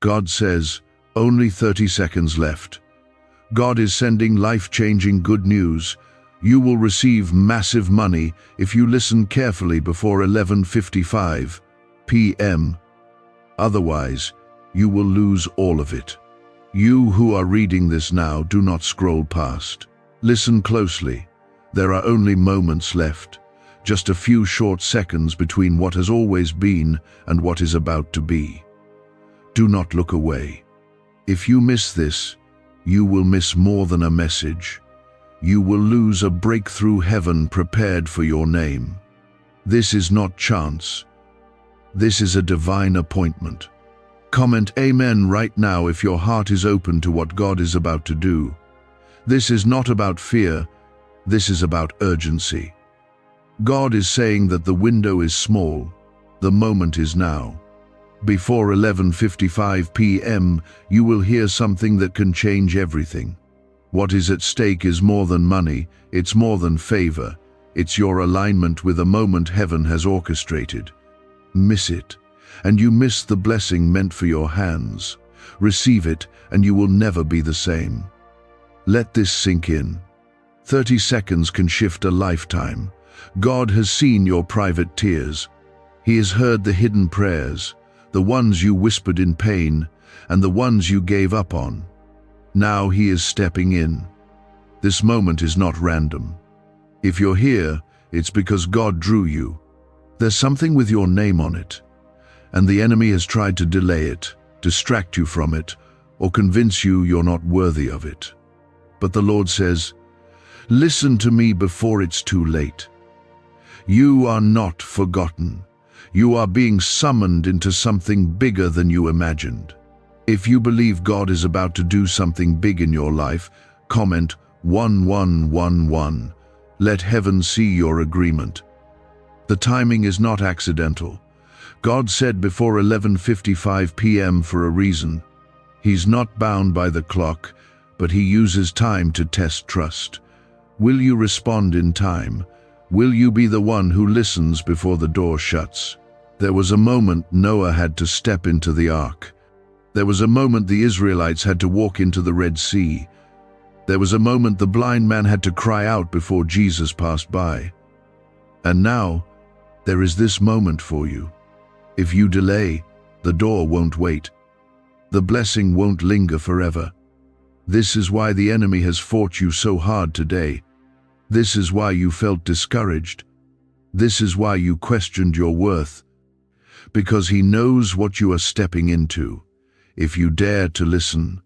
God says, only 30 seconds left. God is sending life-changing good news. You will receive massive money if you listen carefully before 11:55 p.m. Otherwise, you will lose all of it. You who are reading this now, do not scroll past. Listen closely. There are only moments left, just a few short seconds between what has always been and what is about to be. Do not look away. If you miss this, you will miss more than a message. You will lose a breakthrough heaven prepared for your name. This is not chance. This is a divine appointment. Comment Amen right now if your heart is open to what God is about to do. This is not about fear. This is about urgency. God is saying that the window is small. The moment is now. Before 11:55 p.m., you will hear something that can change everything. What is at stake is more than money, it's more than favor. It's your alignment with a moment heaven has orchestrated. Miss it, and you miss the blessing meant for your hands. Receive it, and you will never be the same. Let this sink in. 30 seconds can shift a lifetime. God has seen your private tears. He has heard the hidden prayers, the ones you whispered in pain, and the ones you gave up on. Now He is stepping in. This moment is not random. If you're here, it's because God drew you. There's something with your name on it, and the enemy has tried to delay it, distract you from it, or convince you you're not worthy of it. But the Lord says, listen to me before it's too late. You are not forgotten. You are being summoned into something bigger than you imagined. If you believe God is about to do something big in your life, comment 1111. Let heaven see your agreement. The timing is not accidental. God said before 11:55 p.m. for a reason. He's not bound by the clock, but He uses time to test trust. Will you respond in time? Will you be the one who listens before the door shuts? There was a moment Noah had to step into the ark. There was a moment the Israelites had to walk into the Red Sea. There was a moment the blind man had to cry out before Jesus passed by. And now, there is this moment for you. If you delay, the door won't wait. The blessing won't linger forever. This is why the enemy has fought you so hard today. This is why you felt discouraged. This is why you questioned your worth. Because he knows what you are stepping into. If you dare to listen,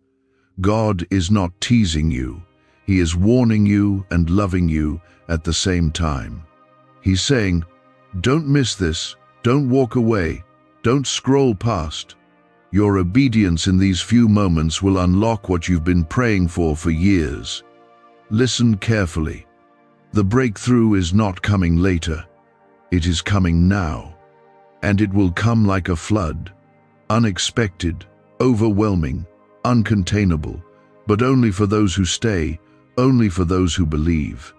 God is not teasing you. He is warning you and loving you at the same time. He's saying, don't miss this, don't walk away, don't scroll past. Your obedience in these few moments will unlock what you've been praying for years. Listen carefully. The breakthrough is not coming later. It is coming now. And it will come like a flood, unexpected, overwhelming, uncontainable, but only for those who stay, only for those who believe,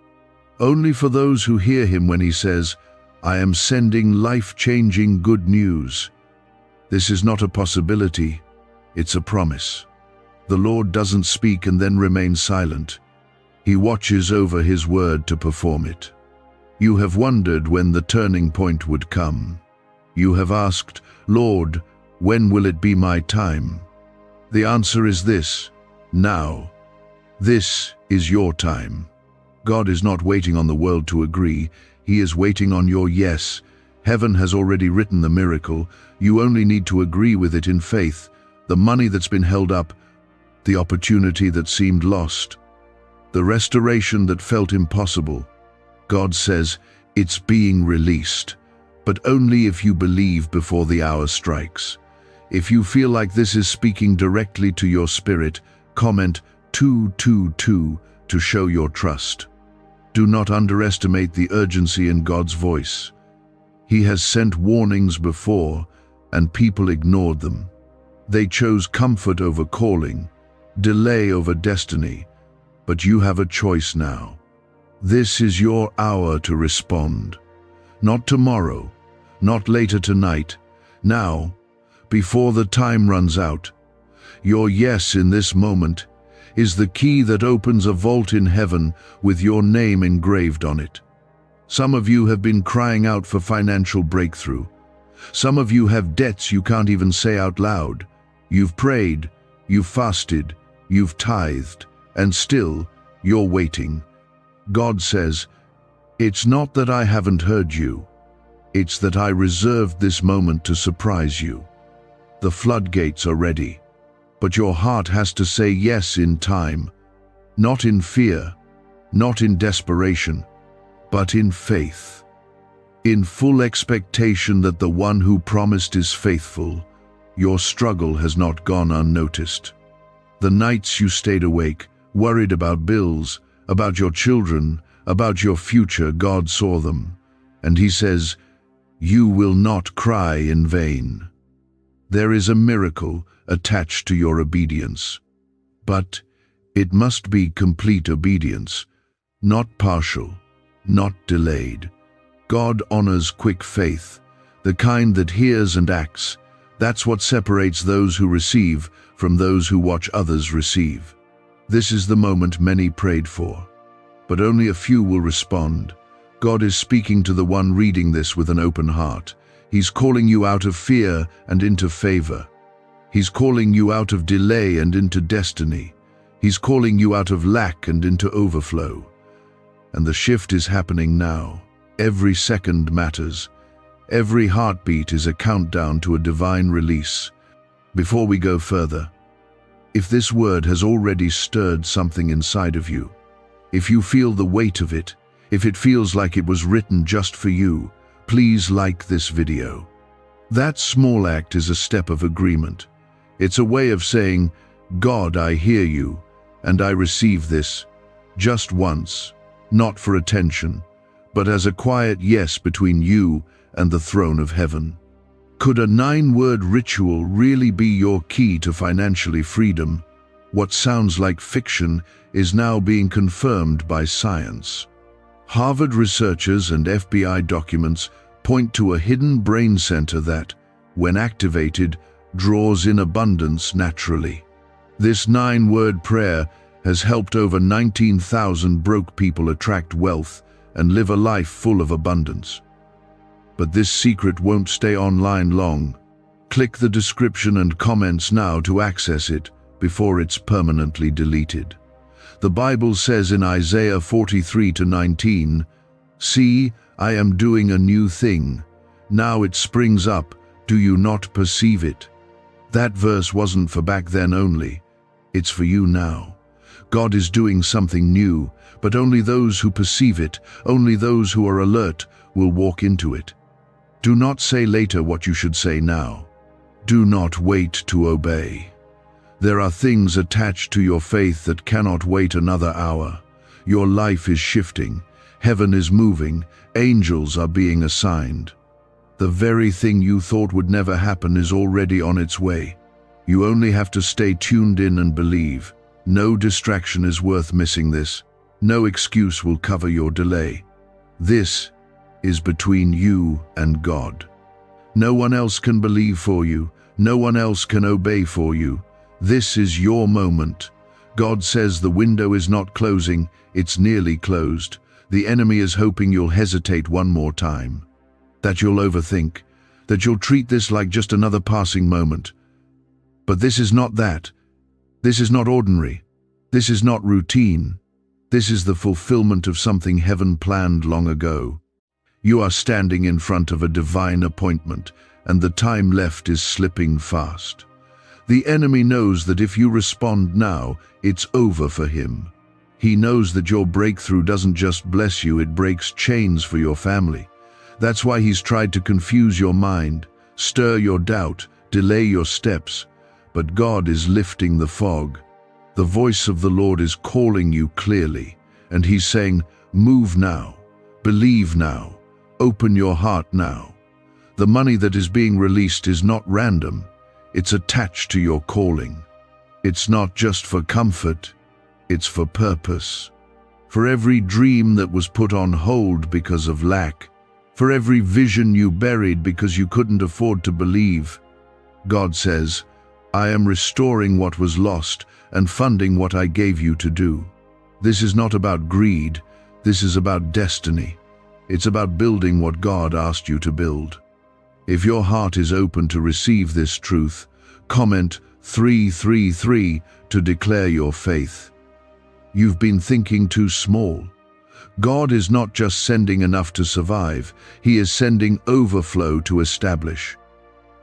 only for those who hear Him when He says, I am sending life-changing good news. This is not a possibility, it's a promise. The Lord doesn't speak and then remain silent. He watches over His word to perform it. You have wondered when the turning point would come. You have asked, Lord, when will it be my time? The answer is this, now. This is your time. God is not waiting on the world to agree. He is waiting on your yes. Heaven has already written the miracle. You only need to agree with it in faith. The money that's been held up, the opportunity that seemed lost, the restoration that felt impossible. God says, it's being released. But only if you believe before the hour strikes. If you feel like this is speaking directly to your spirit, comment 222 to show your trust. Do not underestimate the urgency in God's voice. He has sent warnings before, and people ignored them. They chose comfort over calling, delay over destiny, but you have a choice now. This is your hour to respond. Not tomorrow, not later tonight, now, before the time runs out. Your yes in this moment is the key that opens a vault in heaven with your name engraved on it. Some of you have been crying out for financial breakthrough. Some of you have debts you can't even say out loud. You've prayed, you've fasted, you've tithed, and still you're waiting. God says, "It's not that I haven't heard you. It's that I reserved this moment to surprise you." The floodgates are ready, but your heart has to say yes in time, not in fear, not in desperation, but in faith, in full expectation that the one who promised is faithful. Your struggle has not gone unnoticed. The nights you stayed awake, worried about bills, about your children, about your future, God saw them, and He says, "You will not cry in vain." There is a miracle attached to your obedience, but it must be complete obedience, not partial, not delayed. God honors quick faith, the kind that hears and acts. That's what separates those who receive from those who watch others receive. This is the moment many prayed for, but only a few will respond. God is speaking to the one reading this with an open heart. He's calling you out of fear and into favor. He's calling you out of delay and into destiny. He's calling you out of lack and into overflow. And the shift is happening now. Every second matters. Every heartbeat is a countdown to a divine release. Before we go further, if this word has already stirred something inside of you, if you feel the weight of it, if it feels like it was written just for you, please like this video. That small act is a step of agreement. It's a way of saying, "God, I hear you, and I receive this," just once, not for attention, but as a quiet yes between you and the throne of heaven. Could a 9-word ritual really be your key to financially freedom? What sounds like fiction is now being confirmed by science. Harvard researchers and FBI documents point to a hidden brain center that, when activated, draws in abundance naturally. This 9-word prayer has helped over 19,000 broke people attract wealth and live a life full of abundance. But this secret won't stay online long. Click the description and comments now to access it before it's permanently deleted. The Bible says in Isaiah 43:19, "See, I am doing a new thing. Now it springs up. Do you not perceive it?" That verse wasn't for back then only. It's for you now. God is doing something new, but only those who perceive it, only those who are alert, will walk into it. Do not say later what you should say now. Do not wait to obey. There are things attached to your faith that cannot wait another hour. Your life is shifting. Heaven is moving. Angels are being assigned. The very thing you thought would never happen is already on its way. You only have to stay tuned in and believe. No distraction is worth missing this. No excuse will cover your delay. This is between you and God. No one else can believe for you. No one else can obey for you. This is your moment. God says the window is not closing, it's nearly closed. The enemy is hoping you'll hesitate one more time, that you'll overthink, that you'll treat this like just another passing moment. But this is not that. This is not ordinary. This is not routine. This is the fulfillment of something heaven planned long ago. You are standing in front of a divine appointment, and the time left is slipping fast. The enemy knows that if you respond now, it's over for him. He knows that your breakthrough doesn't just bless you, it breaks chains for your family. That's why he's tried to confuse your mind, stir your doubt, delay your steps. But God is lifting the fog. The voice of the Lord is calling you clearly, and He's saying, move now, believe now, open your heart now. The money that is being released is not random. It's attached to your calling. It's not just for comfort, it's for purpose. For every dream that was put on hold because of lack, for every vision you buried because you couldn't afford to believe, God says, I am restoring what was lost and funding what I gave you to do. This is not about greed. This is about destiny. It's about building what God asked you to build. If your heart is open to receive this truth, comment 333 to declare your faith. You've been thinking too small. God is not just sending enough to survive, He is sending overflow to establish.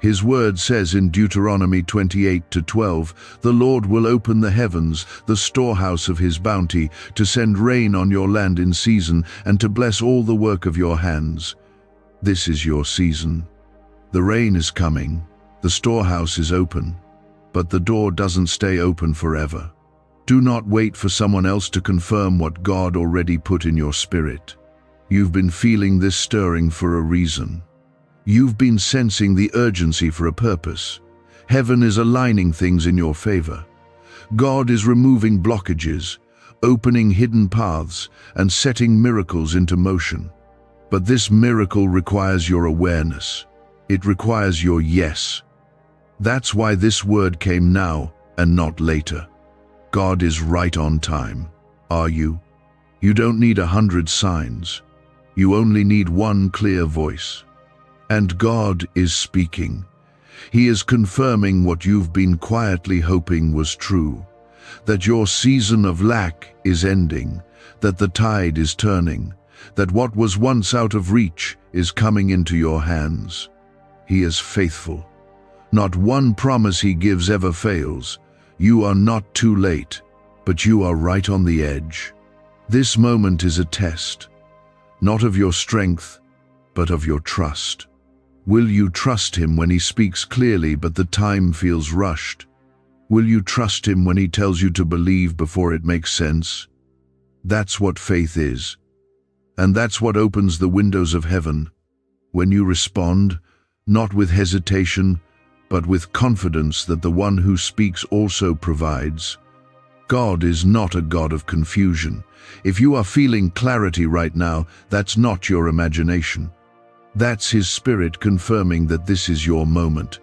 His word says in Deuteronomy 28:12, "The Lord will open the heavens, the storehouse of His bounty, to send rain on your land in season and to bless all the work of your hands." This is your season. The rain is coming, the storehouse is open, but the door doesn't stay open forever. Do not wait for someone else to confirm what God already put in your spirit. You've been feeling this stirring for a reason. You've been sensing the urgency for a purpose. Heaven is aligning things in your favor. God is removing blockages, opening hidden paths, and setting miracles into motion. But this miracle requires your awareness. It requires your yes. That's why this word came now and not later. God is right on time. Are you? You don't need 100 signs. You only need one clear voice. And God is speaking. He is confirming what you've been quietly hoping was true, that your season of lack is ending, that the tide is turning, that what was once out of reach is coming into your hands. He is faithful. Not one promise He gives ever fails. You are not too late, but you are right on the edge. This moment is a test, not of your strength, but of your trust. Will you trust Him when He speaks clearly but the time feels rushed? Will you trust Him when He tells you to believe before it makes sense? That's what faith is. And that's what opens the windows of heaven. When you respond, not with hesitation, but with confidence that the one who speaks also provides. God is not a God of confusion. If you are feeling clarity right now, that's not your imagination. That's His Spirit confirming that this is your moment.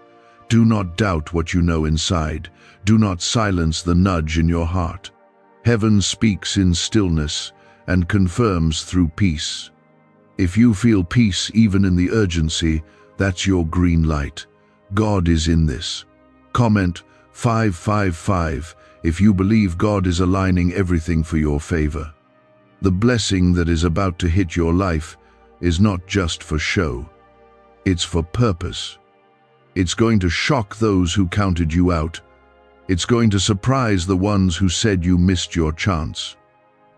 Do not doubt what you know inside. Do not silence the nudge in your heart. Heaven speaks in stillness and confirms through peace. If you feel peace even in the urgency, that's your green light. God is in this. Comment 555 if you believe God is aligning everything for your favor. The blessing that is about to hit your life is not just for show. It's for purpose. It's going to shock those who counted you out. It's going to surprise the ones who said you missed your chance.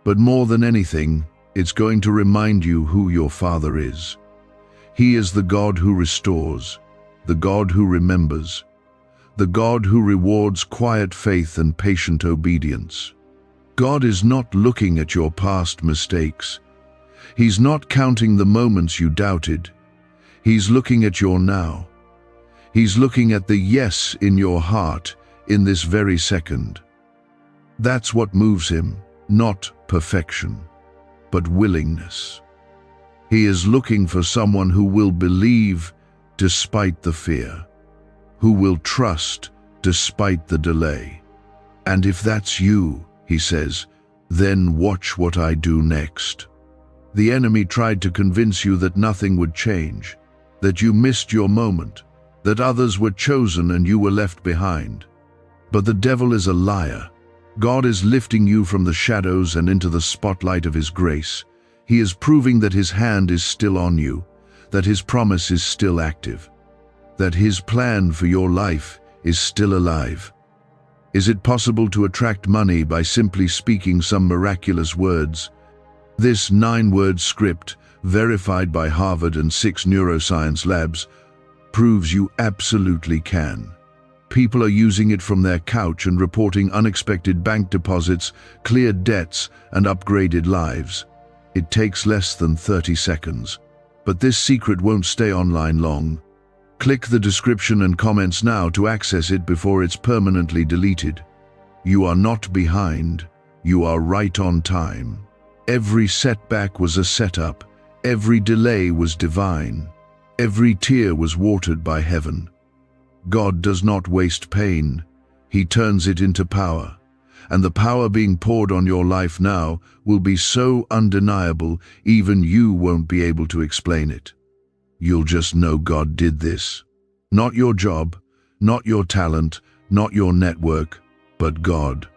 But more than anything, it's going to remind you who your Father is. He is the God who restores, the God who remembers, the God who rewards quiet faith and patient obedience. God is not looking at your past mistakes. He's not counting the moments you doubted. He's looking at your now. He's looking at the yes in your heart in this very second. That's what moves Him, not perfection, but willingness. He is looking for someone who will believe despite the fear, who will trust despite the delay. And if that's you, He says, then watch what I do next. The enemy tried to convince you that nothing would change, that you missed your moment, that others were chosen and you were left behind. But the devil is a liar. God is lifting you from the shadows and into the spotlight of His grace. He is proving that His hand is still on you, that His promise is still active, that His plan for your life is still alive. Is it possible to attract money by simply speaking some miraculous words? This 9-word script, verified by Harvard and 6 neuroscience labs, proves you absolutely can. People are using it from their couch and reporting unexpected bank deposits, cleared debts, and upgraded lives. It takes less than 30 seconds. But this secret won't stay online long. Click the description and comments now to access it before it's permanently deleted. You are not behind. You are right on time. Every setback was a setup. Every delay was divine. Every tear was watered by heaven. God does not waste pain. He turns it into power. And the power being poured on your life now will be so undeniable, even you won't be able to explain it. You'll just know God did this. Not your job, not your talent, not your network, but God.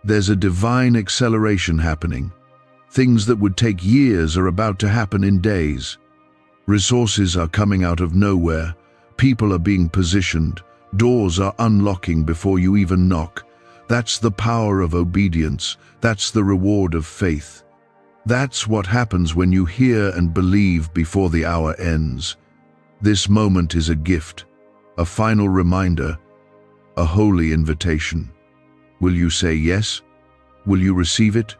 There's a divine acceleration happening. Things that would take years are about to happen in days. Resources are coming out of nowhere. People are being positioned. Doors are unlocking before you even knock. That's the power of obedience. That's the reward of faith. That's what happens when you hear and believe before the hour ends. This moment is a gift, a final reminder, a holy invitation. Will you say yes? Will you receive it?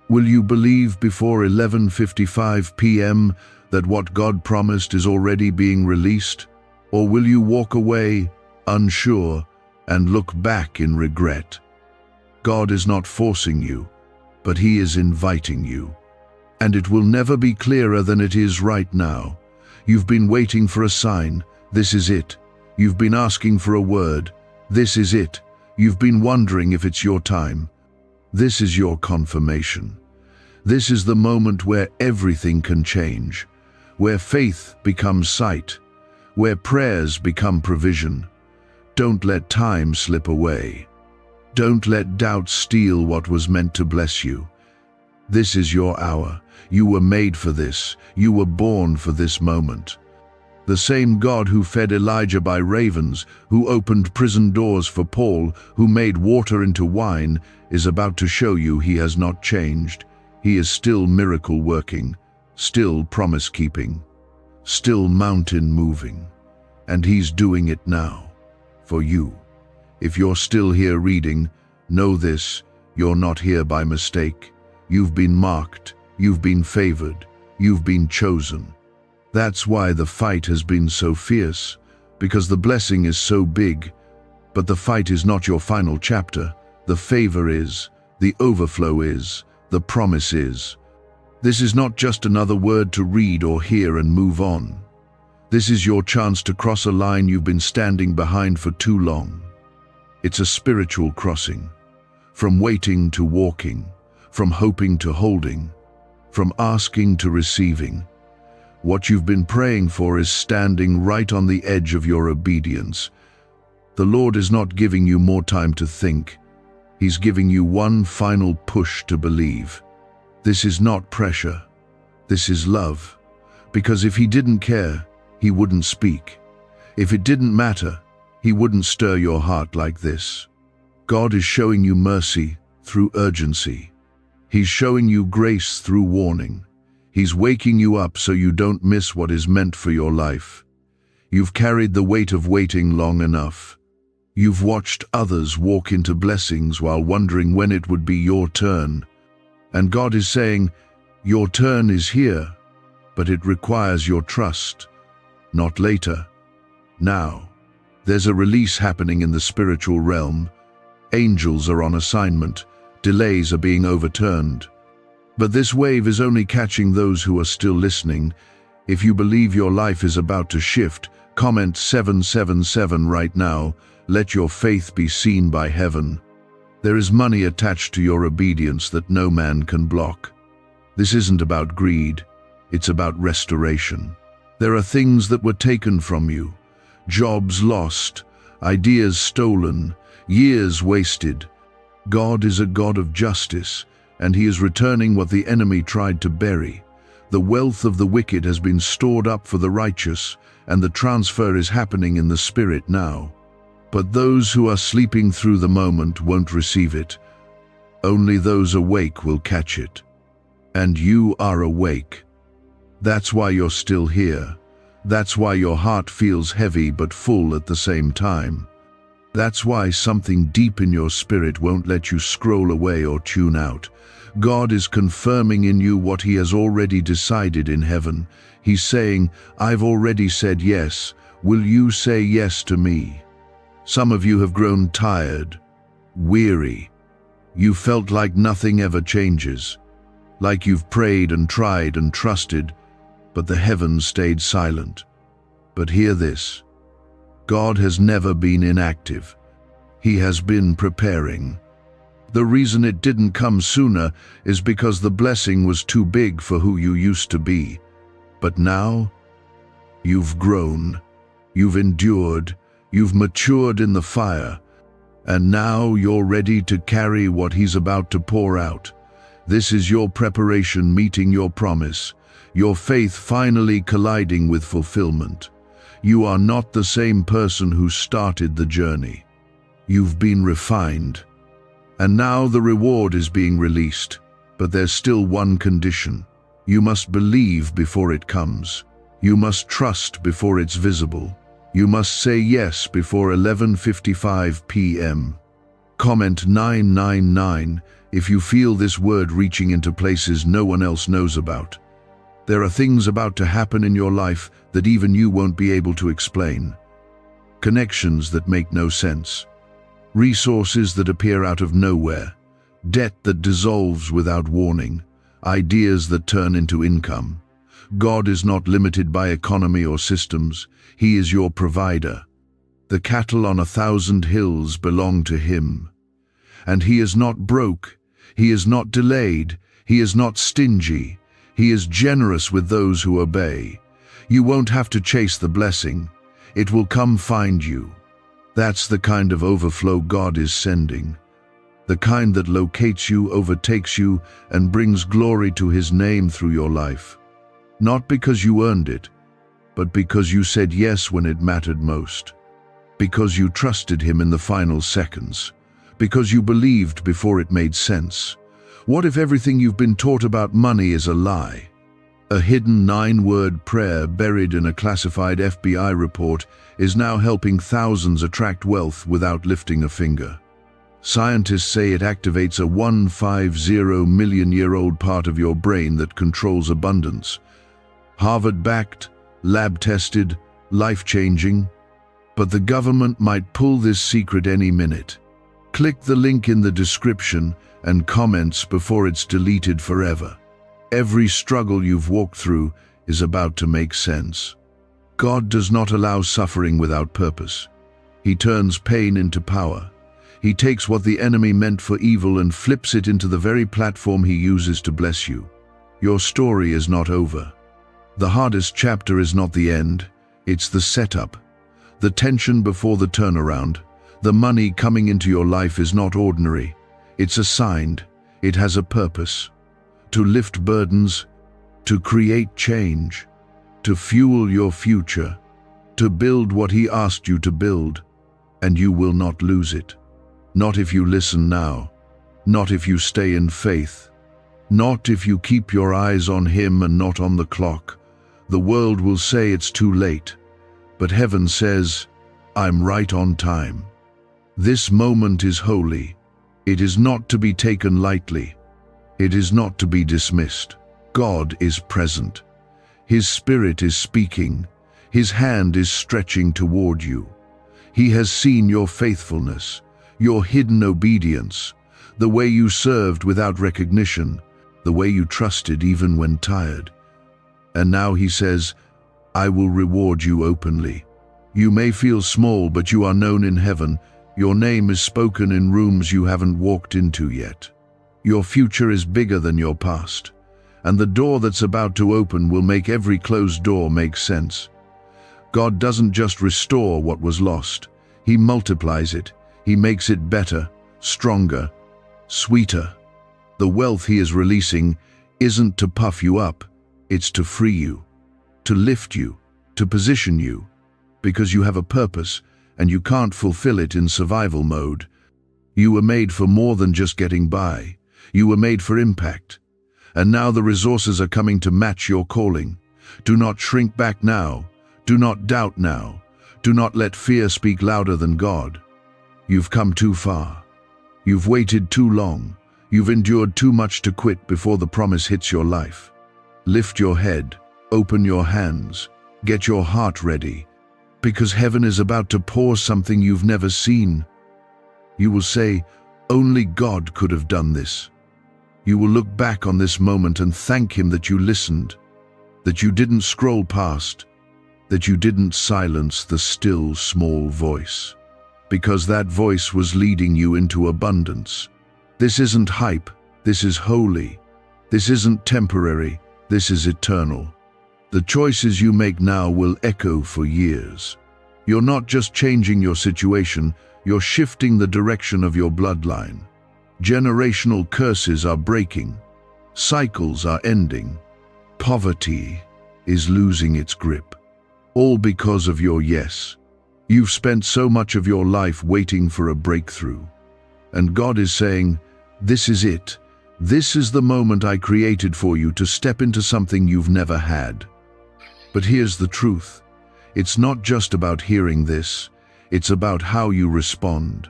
Will you believe before 11:55 p.m. that what God promised is already being released? Or will you walk away, unsure, and look back in regret? God is not forcing you, but He is inviting you. And it will never be clearer than it is right now. You've been waiting for a sign. This is it. You've been asking for a word. This is it. You've been wondering if it's your time. This is your confirmation. This is the moment where everything can change, where faith becomes sight, where prayers become provision. Don't let time slip away. Don't let doubt steal what was meant to bless you. This is your hour. You were made for this. You were born for this moment. The same God who fed Elijah by ravens, who opened prison doors for Paul, who made water into wine, is about to show you He has not changed. He is still miracle working, still promise keeping, still mountain moving. And He's doing it now, for you. If you're still here reading, know this: you're not here by mistake. You've been marked, you've been favored, you've been chosen. That's why the fight has been so fierce, because the blessing is so big. But the fight is not your final chapter. The favor is, the overflow is, the promise is. This is not just another word to read or hear and move on. This is your chance to cross a line you've been standing behind for too long. It's a spiritual crossing, from waiting to walking, from hoping to holding, from asking to receiving. What you've been praying for is standing right on the edge of your obedience. The Lord is not giving you more time to think. He's giving you one final push to believe. This is not pressure. This is love. Because if He didn't care, He wouldn't speak. If it didn't matter, He wouldn't stir your heart like this. God is showing you mercy through urgency. He's showing you grace through warning. He's waking you up so you don't miss what is meant for your life. You've carried the weight of waiting long enough. You've watched others walk into blessings while wondering when it would be your turn. And God is saying, your turn is here, but it requires your trust. Not later, now. There's a release happening in the spiritual realm. Angels are on assignment. Delays are being overturned. But this wave is only catching those who are still listening. If you believe your life is about to shift, comment 777 right now. Let your faith be seen by heaven. There is money attached to your obedience that no man can block. This isn't about greed. It's about restoration. There are things that were taken from you. Jobs lost, ideas stolen, years wasted. God is a God of justice, and He is returning what the enemy tried to bury. The wealth of the wicked has been stored up for the righteous, and the transfer is happening in the Spirit now. But those who are sleeping through the moment won't receive it. Only those awake will catch it. And you are awake. That's why you're still here. That's why your heart feels heavy but full at the same time. That's why something deep in your spirit won't let you scroll away or tune out. God is confirming in you what He has already decided in heaven. He's saying, I've already said yes. Will you say yes to me? Some of you have grown tired, weary. You felt like nothing ever changes. Like you've prayed and tried and trusted, but the heavens stayed silent. But hear this. God has never been inactive. He has been preparing. The reason it didn't come sooner is because the blessing was too big for who you used to be. But now, you've grown, you've endured, you've matured in the fire, and now you're ready to carry what He's about to pour out. This is your preparation meeting your promise, your faith finally colliding with fulfillment. You are not the same person who started the journey. You've been refined, and now the reward is being released. But there's still one condition. You must believe before it comes. You must trust before it's visible. You must say yes before 11:55 p.m. Comment 999 if you feel this word reaching into places no one else knows about. There are things about to happen in your life that even you won't be able to explain. Connections that make no sense. Resources that appear out of nowhere. Debt that dissolves without warning. Ideas that turn into income. God is not limited by economy or systems. He is your provider. The cattle on 1,000 hills belong to Him. And He is not broke. He is not delayed. He is not stingy. He is generous with those who obey. You won't have to chase the blessing. It will come find you. That's the kind of overflow God is sending. The kind that locates you, overtakes you, and brings glory to His name through your life. Not because you earned it, but because you said yes when it mattered most. Because you trusted Him in the final seconds. Because you believed before it made sense. What if everything you've been taught about money is a lie? A hidden 9-word prayer buried in a classified FBI report is now helping thousands attract wealth without lifting a finger. Scientists say it activates a 150-million-year-old part of your brain that controls abundance. Harvard-backed, lab-tested, life-changing. But the government might pull this secret any minute. Click the link in the description and comments before it's deleted forever. Every struggle you've walked through is about to make sense. God does not allow suffering without purpose. He turns pain into power. He takes what the enemy meant for evil and flips it into the very platform He uses to bless you. Your story is not over. The hardest chapter is not the end, it's the setup. The tension before the turnaround. The money coming into your life is not ordinary. It's assigned. It has a purpose. To lift burdens, to create change, to fuel your future, to build what He asked you to build, and you will not lose it. Not if you listen now, not if you stay in faith, not if you keep your eyes on Him and not on the clock. The world will say it's too late, but heaven says, I'm right on time. This moment is holy. It is not to be taken lightly. It is not to be dismissed. God is present. His Spirit is speaking. His hand is stretching toward you. He has seen your faithfulness, your hidden obedience, the way you served without recognition, the way you trusted even when tired. And now He says, I will reward you openly. You may feel small, but you are known in heaven. Your name is spoken in rooms you haven't walked into yet. Your future is bigger than your past, and the door that's about to open will make every closed door make sense. God doesn't just restore what was lost. He multiplies it. He makes it better, stronger, sweeter. The wealth He is releasing isn't to puff you up, it's to free you, to lift you, to position you, because you have a purpose and you can't fulfill it in survival mode. You were made for more than just getting by. You were made for impact. And now the resources are coming to match your calling. Do not shrink back now. Do not doubt now. Do not let fear speak louder than God. You've come too far. You've waited too long. You've endured too much to quit before the promise hits your life. Lift your head. Open your hands. Get your heart ready. Because heaven is about to pour something you've never seen. You will say, only God could have done this. You will look back on this moment and thank Him that you listened, that you didn't scroll past, that you didn't silence the still small voice, because that voice was leading you into abundance. This isn't hype, this is holy. This isn't temporary, this is eternal. The choices you make now will echo for years. You're not just changing your situation, you're shifting the direction of your bloodline. Generational curses are breaking. Cycles are ending. Poverty is losing its grip. All because of your yes. You've spent so much of your life waiting for a breakthrough. And God is saying, this is it. This is the moment I created for you to step into something you've never had. But here's the truth. It's not just about hearing this. It's about how you respond.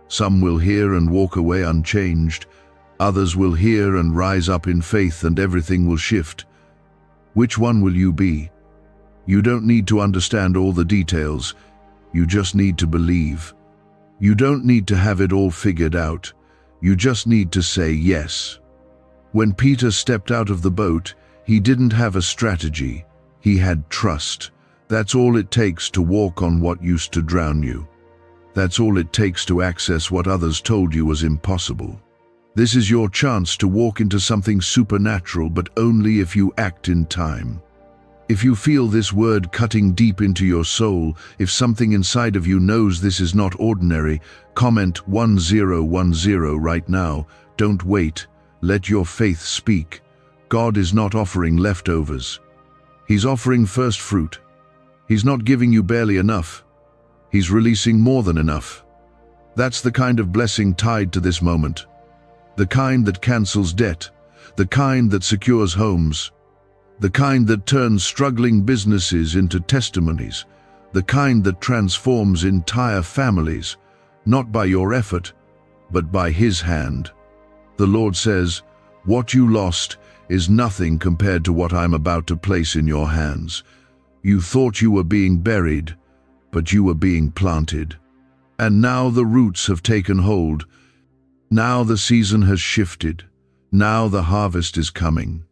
Some will hear and walk away unchanged. Others will hear and rise up in faith, and everything will shift. Which one will you be? You don't need to understand all the details. You just need to believe. You don't need to have it all figured out. You just need to say yes. When Peter stepped out of the boat, he didn't have a strategy. He had trust. That's all it takes to walk on what used to drown you. That's all it takes to access what others told you was impossible. This is your chance to walk into something supernatural, but only if you act in time. If you feel this word cutting deep into your soul, if something inside of you knows this is not ordinary, comment 1010 right now. Don't wait. Let your faith speak. God is not offering leftovers. He's offering first fruit. He's not giving you barely enough. He's releasing more than enough. That's the kind of blessing tied to this moment. The kind that cancels debt. The kind that secures homes. The kind that turns struggling businesses into testimonies. The kind that transforms entire families, not by your effort, but by His hand. The Lord says, what you lost is nothing compared to what I'm about to place in your hands. You thought you were being buried, but you were being planted. And now the roots have taken hold. Now the season has shifted. Now the harvest is coming.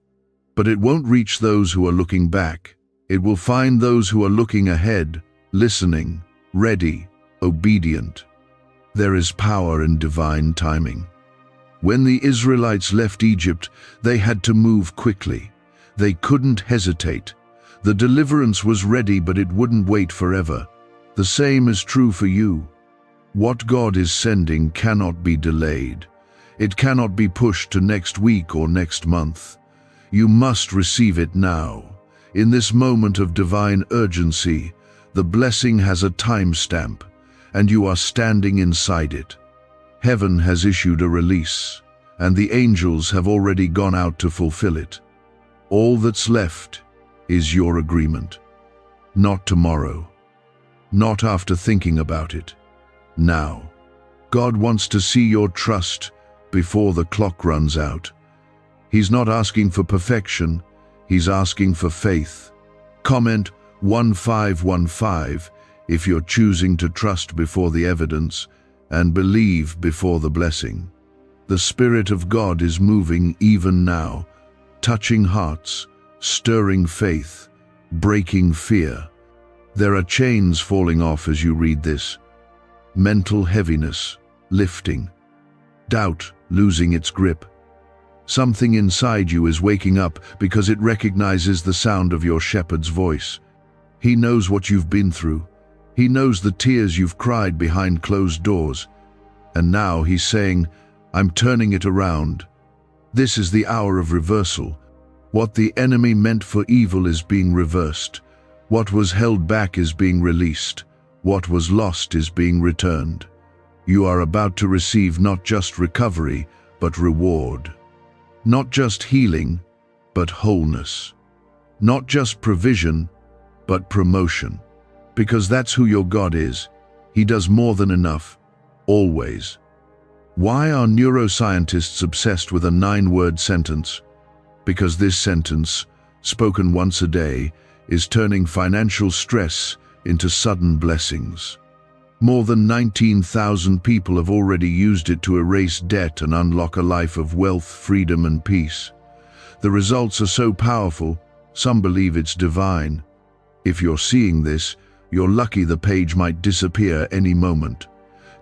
But it won't reach those who are looking back. It will find those who are looking ahead, listening, ready, obedient. There is power in divine timing. When the Israelites left Egypt, they had to move quickly. They couldn't hesitate. The deliverance was ready, but it wouldn't wait forever. The same is true for you. What God is sending cannot be delayed. It cannot be pushed to next week or next month. You must receive it now. In this moment of divine urgency, the blessing has a timestamp, and you are standing inside it. Heaven has issued a release, and the angels have already gone out to fulfill it. All that's left is your agreement. Not tomorrow. Not after thinking about it. Now. God wants to see your trust before the clock runs out. He's not asking for perfection, He's asking for faith. Comment 1515 if you're choosing to trust before the evidence and believe before the blessing. The Spirit of God is moving even now, touching hearts, stirring faith, breaking fear. There are chains falling off as you read this. Mental heaviness lifting. Doubt losing its grip. Something inside you is waking up because it recognizes the sound of your shepherd's voice. He knows what you've been through. He knows the tears you've cried behind closed doors. And now He's saying, I'm turning it around. This is the hour of reversal. What the enemy meant for evil is being reversed. What was held back is being released. What was lost is being returned. You are about to receive not just recovery, but reward. Not just healing, but wholeness. Not just provision, but promotion. Because that's who your God is. He does more than enough, always. Why are neuroscientists obsessed with a 9-word sentence? Because this sentence, spoken once a day, is turning financial stress into sudden blessings. More than 19,000 people have already used it to erase debt and unlock a life of wealth, freedom, and peace. The results are so powerful, some believe it's divine. If you're seeing this, you're lucky. The page might disappear any moment.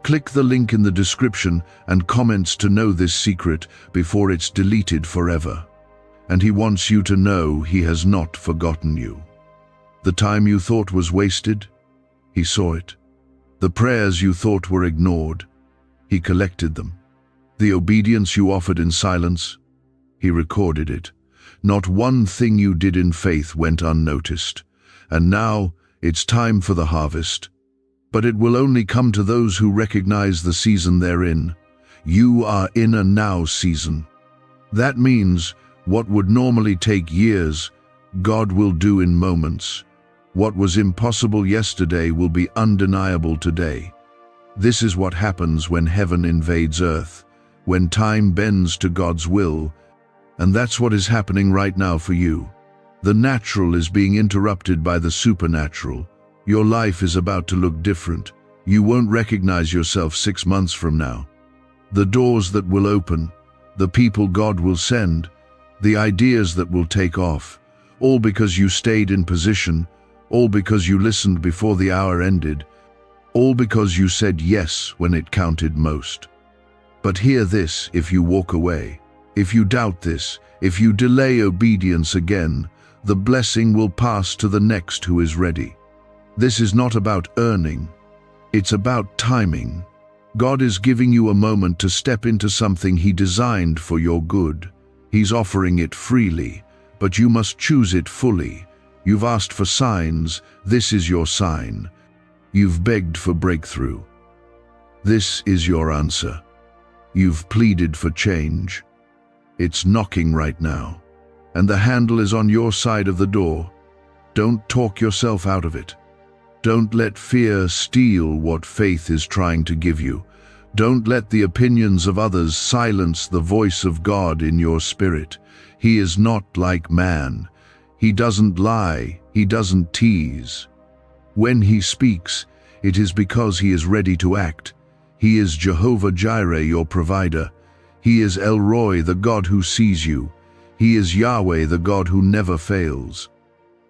Click the link in the description and comments to know this secret before it's deleted forever. And he wants you to know he has not forgotten you. The time you thought was wasted, he saw it. The prayers you thought were ignored, he collected them. The obedience you offered in silence, he recorded it. Not one thing you did in faith went unnoticed. And now it's time for the harvest. But it will only come to those who recognize the season they're in. You are in a now season. That means what would normally take years, God will do in moments. What was impossible yesterday will be undeniable today. This is what happens when heaven invades earth, when time bends to God's will, and that's what is happening right now for you. The natural is being interrupted by the supernatural. Your life is about to look different. You won't recognize yourself 6 months from now. The doors that will open, the people God will send, the ideas that will take off, all because you stayed in position, all because you listened before the hour ended, all because you said yes when it counted most. But hear this: if you walk away, if you doubt this, if you delay obedience again, the blessing will pass to the next who is ready. This is not about earning, it's about timing. God is giving you a moment to step into something He designed for your good. He's offering it freely, but you must choose it fully. You've asked for signs, this is your sign. You've begged for breakthrough. This is your answer. You've pleaded for change. It's knocking right now, and the handle is on your side of the door. Don't talk yourself out of it. Don't let fear steal what faith is trying to give you. Don't let the opinions of others silence the voice of God in your spirit. He is not like man. He doesn't lie. He doesn't tease. When He speaks, it is because He is ready to act. He is Jehovah Jireh, your provider. He is El Roi, the God who sees you. He is Yahweh, the God who never fails.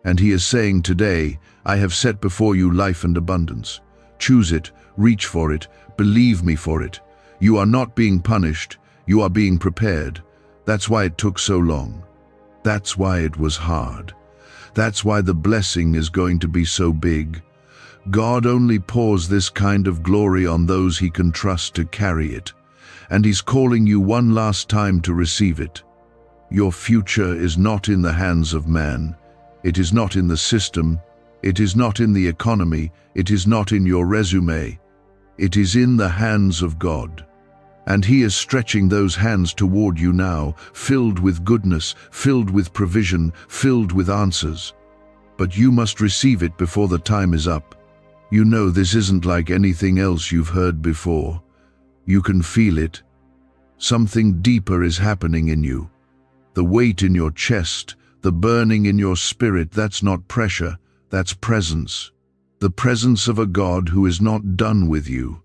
And He is saying today, I have set before you life and abundance. Choose it, reach for it, believe me for it. You are not being punished, you are being prepared. That's why it took so long. That's why it was hard. That's why the blessing is going to be so big. God only pours this kind of glory on those He can trust to carry it. And He's calling you one last time to receive it. Your future is not in the hands of man. It is not in the system. It is not in the economy. It is not in your resume. It is in the hands of God. And He is stretching those hands toward you now, filled with goodness, filled with provision, filled with answers. But you must receive it before the time is up. You know this isn't like anything else you've heard before. You can feel it. Something deeper is happening in you. The weight in your chest, the burning in your spirit, that's not pressure, that's presence. The presence of a God who is not done with you.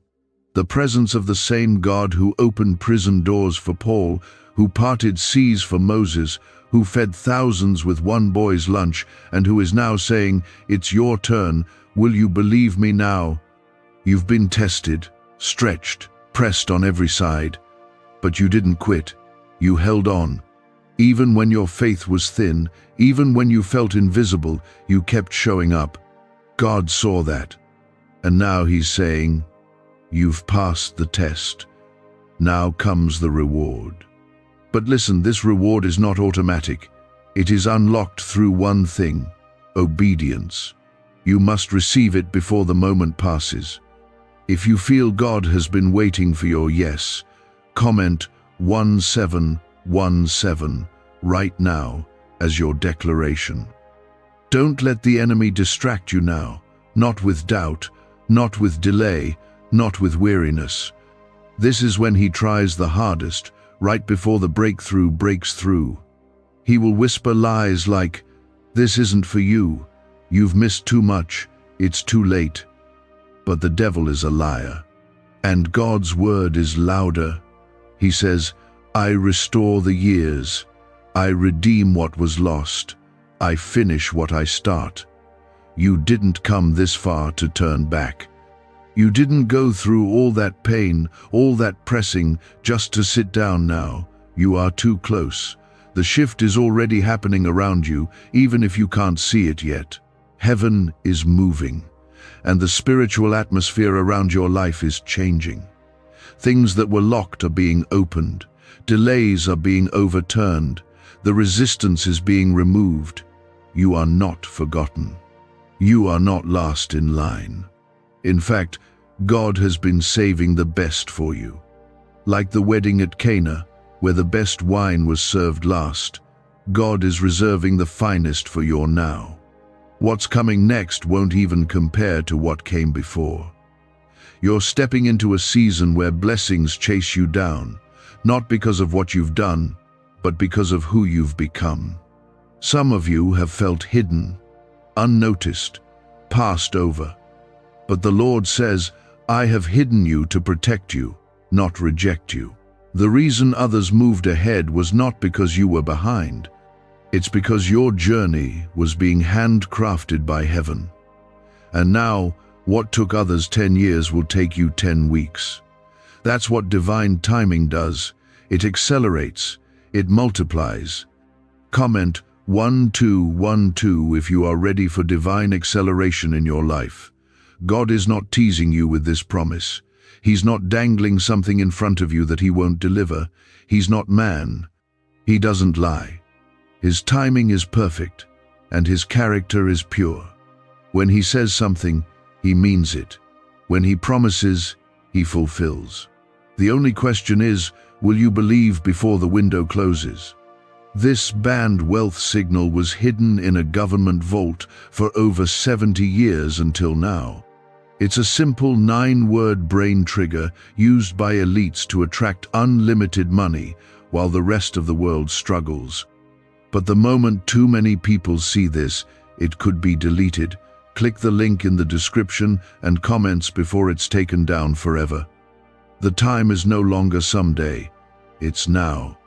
The presence of the same God who opened prison doors for Paul, who parted seas for Moses, who fed thousands with one boy's lunch, and who is now saying, it's your turn, will you believe me now? You've been tested, stretched, pressed on every side, but you didn't quit. You held on. Even when your faith was thin, even when you felt invisible, you kept showing up. God saw that. And now He's saying, you've passed the test. Now comes the reward. But listen, this reward is not automatic. It is unlocked through one thing: obedience. You must receive it before the moment passes. If you feel God has been waiting for your yes, comment 1717 right now as your declaration. Don't let the enemy distract you now, not with doubt, not with delay, not with weariness. This is when he tries the hardest, right before the breakthrough breaks through. He will whisper lies like, "This isn't for you. You've missed too much. It's too late." But the devil is a liar. And God's word is louder. He says, "I restore the years. I redeem what was lost. I finish what I start." You didn't come this far to turn back. You didn't go through all that pain, all that pressing, just to sit down now. You are too close. The shift is already happening around you, even if you can't see it yet. Heaven is moving, and the spiritual atmosphere around your life is changing. Things that were locked are being opened. Delays are being overturned. The resistance is being removed. You are not forgotten. You are not last in line. In fact, God has been saving the best for you. Like the wedding at Cana, where the best wine was served last, God is reserving the finest for your now. What's coming next won't even compare to what came before. You're stepping into a season where blessings chase you down, not because of what you've done, but because of who you've become. Some of you have felt hidden, unnoticed, passed over. But the Lord says, I have hidden you to protect you, not reject you. The reason others moved ahead was not because you were behind. It's because your journey was being handcrafted by heaven. And now, what took others 10 years will take you 10 weeks. That's what divine timing does. It accelerates. It multiplies. Comment 1212 if you are ready for divine acceleration in your life. God is not teasing you with this promise. He's not dangling something in front of you that he won't deliver. He's not man. He doesn't lie. His timing is perfect, and his character is pure. When he says something, he means it. When he promises, he fulfills. The only question is, will you believe before the window closes? This banned wealth signal was hidden in a government vault for over 70 years until now. It's a simple 9-word brain trigger used by elites to attract unlimited money while the rest of the world struggles. But the moment too many people see this, it could be deleted. Click the link in the description and comments before it's taken down forever. The time is no longer someday. It's now.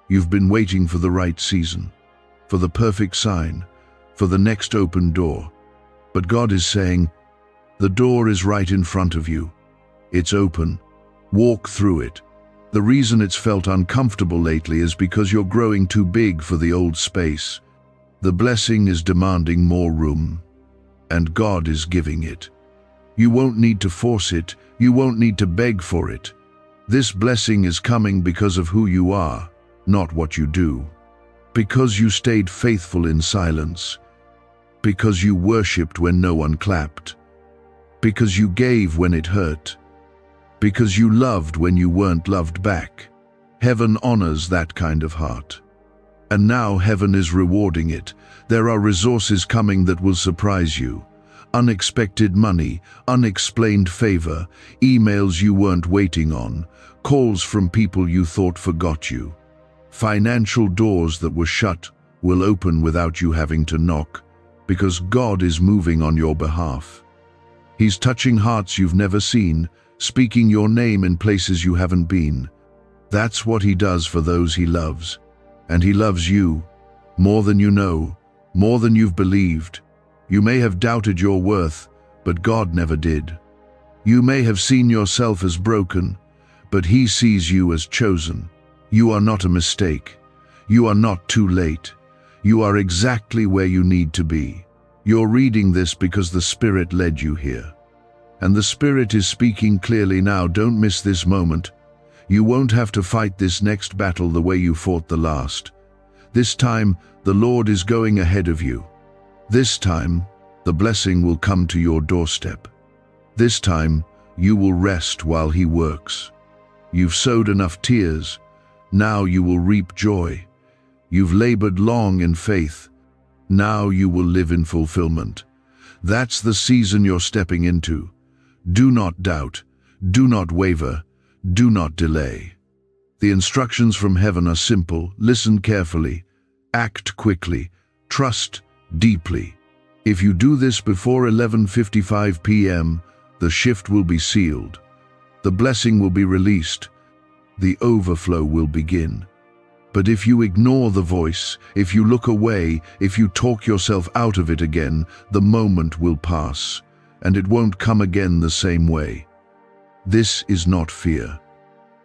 You've been waiting for the right season, for the perfect sign, for the next open door. But God is saying, the door is right in front of you. It's open. Walk through it. The reason it's felt uncomfortable lately is because you're growing too big for the old space. The blessing is demanding more room, and God is giving it. You won't need to force it. You won't need to beg for it. This blessing is coming because of who you are, not what you do. Because you stayed faithful in silence. Because you worshipped when no one clapped. Because you gave when it hurt. Because you loved when you weren't loved back. Heaven honors that kind of heart. And now heaven is rewarding it. There are resources coming that will surprise you. Unexpected money, unexplained favor, emails you weren't waiting on, calls from people you thought forgot you. Financial doors that were shut will open without you having to knock, because God is moving on your behalf. He's touching hearts you've never seen, speaking your name in places you haven't been. That's what he does for those he loves. And he loves you, more than you know, more than you've believed. You may have doubted your worth, but God never did. You may have seen yourself as broken, but he sees you as chosen. You are not a mistake. You are not too late. You are exactly where you need to be. You're reading this because the Spirit led you here. And the Spirit is speaking clearly now. Don't miss this moment. You won't have to fight this next battle the way you fought the last. This time, the Lord is going ahead of you. This time, the blessing will come to your doorstep. This time, you will rest while he works. You've sowed enough tears. Now you will reap joy. You've labored long in faith. Now you will live in fulfillment. That's the season you're stepping into. Do not doubt. Do not waver. Do not delay. The instructions from heaven are simple. Listen carefully. Act quickly. Trust deeply. If you do this before 11:55 p.m., the shift will be sealed. The blessing will be released. The overflow will begin. But if you ignore the voice, if you look away, if you talk yourself out of it again, the moment will pass, and it won't come again the same way. This is not fear.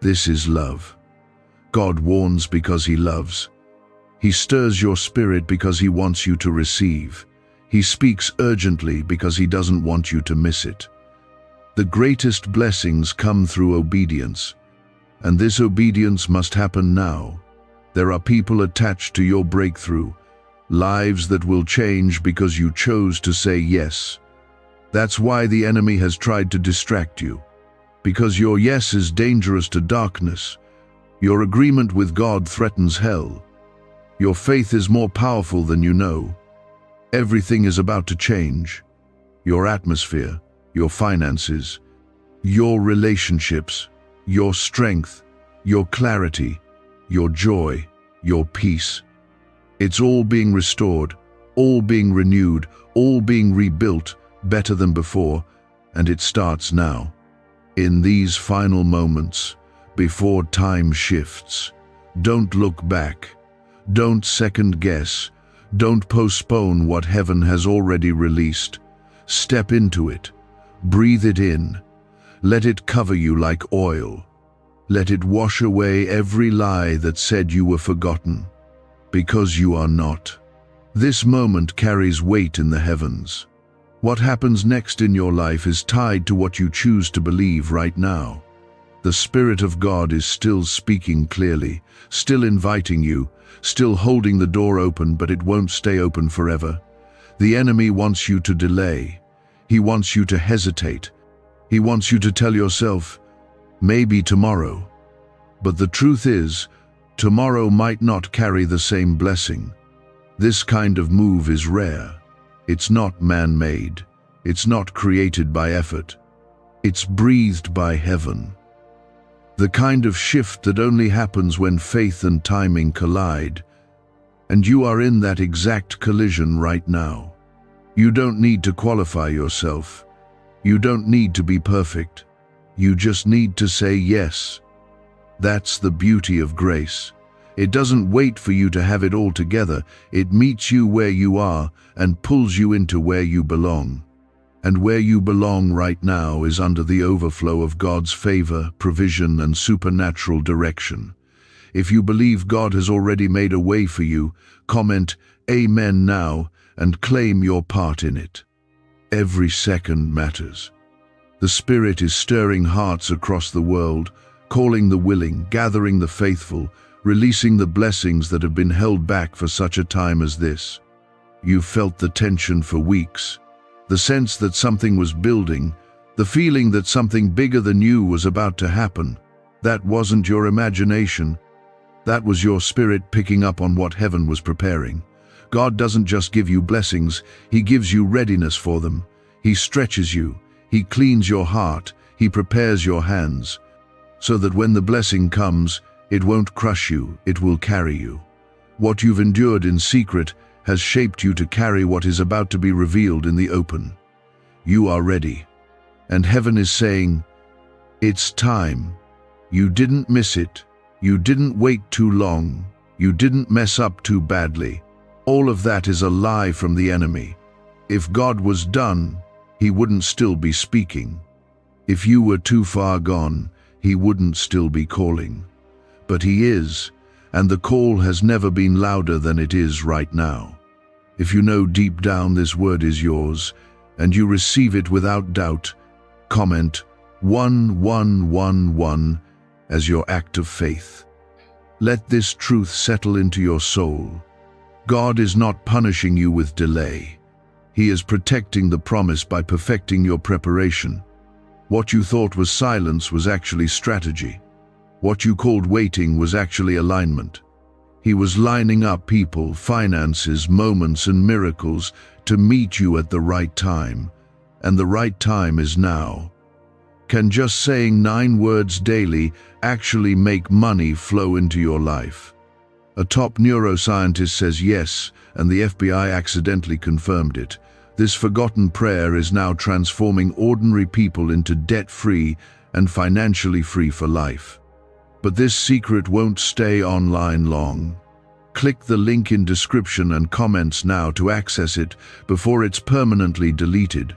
This is love. God warns because He loves. He stirs your spirit because He wants you to receive. He speaks urgently because He doesn't want you to miss it. The greatest blessings come through obedience, and this obedience must happen now. There are people attached to your breakthrough, lives that will change because you chose to say yes. That's why the enemy has tried to distract you, because your yes is dangerous to darkness. Your agreement with God threatens hell. Your faith is more powerful than you know. Everything is about to change. Your atmosphere, your finances, your relationships, your strength, your clarity, your joy, your peace. It's all being restored, all being renewed, all being rebuilt better than before, and it starts now. In these final moments, before time shifts, don't look back. Don't second guess. Don't postpone what heaven has already released. Step into it. Breathe it in. Let it cover you like oil. Let it wash away every lie that said you were forgotten, because you are not. This moment carries weight in the heavens. What happens next in your life is tied to what you choose to believe right now. The Spirit of God is still speaking clearly, still inviting you, still holding the door open, but it won't stay open forever. The enemy wants you to delay. He wants you to hesitate. He wants you to tell yourself, maybe tomorrow. But the truth is, tomorrow might not carry the same blessing. This kind of move is rare. It's not man-made. It's not created by effort. It's breathed by heaven. The kind of shift that only happens when faith and timing collide. And you are in that exact collision right now. You don't need to qualify yourself. You don't need to be perfect. You just need to say yes. That's the beauty of grace. It doesn't wait for you to have it all together. It meets you where you are and pulls you into where you belong. And where you belong right now is under the overflow of God's favor, provision, and supernatural direction. If you believe God has already made a way for you, comment Amen now and claim your part in it. Every second matters. The Spirit is stirring hearts across the world, calling the willing, gathering the faithful, releasing the blessings that have been held back for such a time as this. You've felt the tension for weeks. The sense that something was building, the feeling that something bigger than you was about to happen. That wasn't your imagination. That was your spirit picking up on what heaven was preparing. God doesn't just give you blessings, He gives you readiness for them. He stretches you, He cleans your heart, He prepares your hands, so that when the blessing comes, it won't crush you, it will carry you. What you've endured in secret has shaped you to carry what is about to be revealed in the open. You are ready. And heaven is saying, it's time. You didn't miss it. You didn't wait too long. You didn't mess up too badly. All of that is a lie from the enemy. If God was done, He wouldn't still be speaking. If you were too far gone, He wouldn't still be calling. But He is, and the call has never been louder than it is right now. If you know deep down this word is yours, and you receive it without doubt, comment 1111 as your act of faith. Let this truth settle into your soul. God is not punishing you with delay. He is protecting the promise by perfecting your preparation. What you thought was silence was actually strategy. What you called waiting was actually alignment. He was lining up people, finances, moments, and miracles to meet you at the right time. And the right time is now. Can just saying 9 words daily actually make money flow into your life? A top neuroscientist says yes, and the FBI accidentally confirmed it. This forgotten prayer is now transforming ordinary people into debt-free and financially free for life. But this secret won't stay online long. Click the link in description and comments now to access it before it's permanently deleted.